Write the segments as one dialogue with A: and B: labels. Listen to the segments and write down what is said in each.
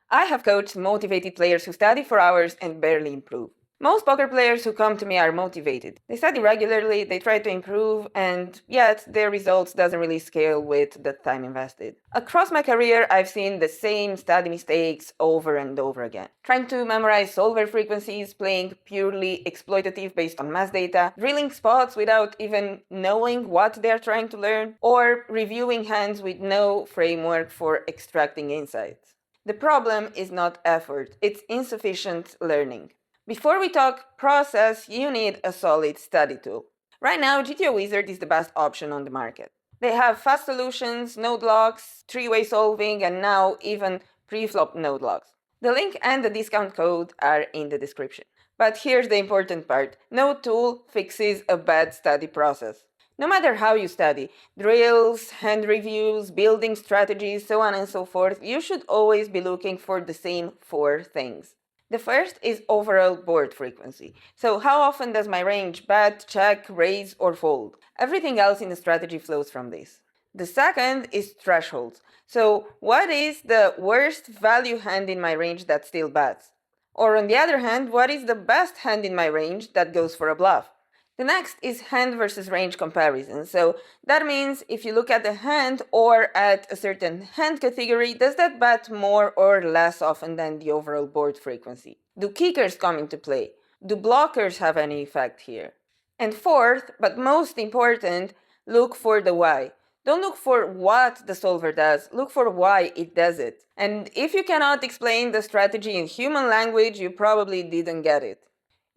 A: I have coached motivated players who study for hours and barely improve. Most poker players who come to me are motivated. They study regularly, they try to improve, and yet their results doesn't really scale with the time invested. Across my career, I've seen the same study mistakes over and over again. Trying to memorize solver frequencies, playing purely exploitative based on mass data, drilling spots without even knowing what they're trying to learn, or reviewing hands with no framework for extracting insights. The problem is not effort, it's insufficient learning. Before we talk process, you need a solid study tool. Right now, GTO Wizard is the best option on the market. They have fast solutions, node locks, three-way solving, and now even pre-flop node locks. The link and the discount code are in the description. But here's the important part. No tool fixes a bad study process. No matter how you study, drills, hand reviews, building strategies, so on and so forth, you should always be looking for the same 4 things. The first is overall board frequency. So how often does my range bet, check, raise, or fold? Everything else in the strategy flows from this. The second is thresholds. So what is the worst value hand in my range that still bets? Or on the other hand, what is the best hand in my range that goes for a bluff? The next is hand versus range comparison. So that means if you look at the hand or at a certain hand category, does that bet more or less often than the overall board frequency? Do kickers come into play? Do blockers have any effect here? And fourth, but most important, look for the why. Don't look for what the solver does, look for why it does it. And if you cannot explain the strategy in human language, you probably didn't get it.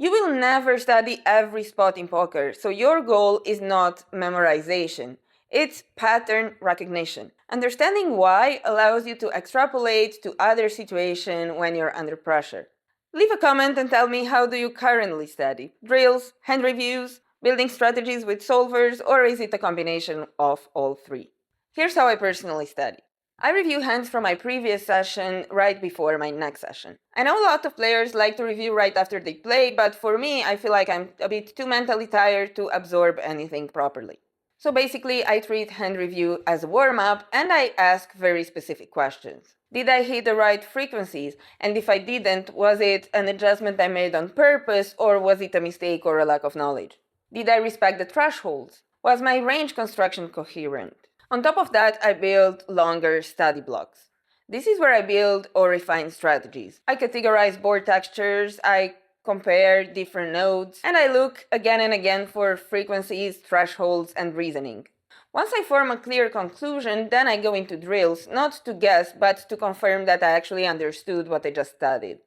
A: You will never study every spot in poker, so your goal is not memorization. It's pattern recognition. Understanding why allows you to extrapolate to other situations when you're under pressure. Leave a comment and tell me, how do you currently study? Drills, hand reviews, building strategies with solvers, or is it a combination of all 3? Here's how I personally study. I review hands from my previous session right before my next session. I know a lot of players like to review right after they play, but for me, I feel like I'm a bit too mentally tired to absorb anything properly. So basically, I treat hand review as a warm-up and I ask very specific questions. Did I hit the right frequencies? And if I didn't, was it an adjustment I made on purpose, or was it a mistake or a lack of knowledge? Did I respect the thresholds? Was my range construction coherent? On top of that, I build longer study blocks. This is where I build or refine strategies. I categorize board textures, I compare different nodes, and I look again and again for frequencies, thresholds, and reasoning. Once I form a clear conclusion, then I go into drills, not to guess, but to confirm that I actually understood what I just studied.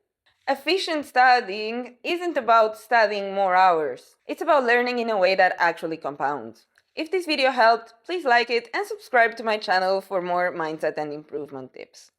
A: Efficient studying isn't about studying more hours. It's about learning in a way that actually compounds. If this video helped, please like it and subscribe to my channel for more mindset and improvement tips.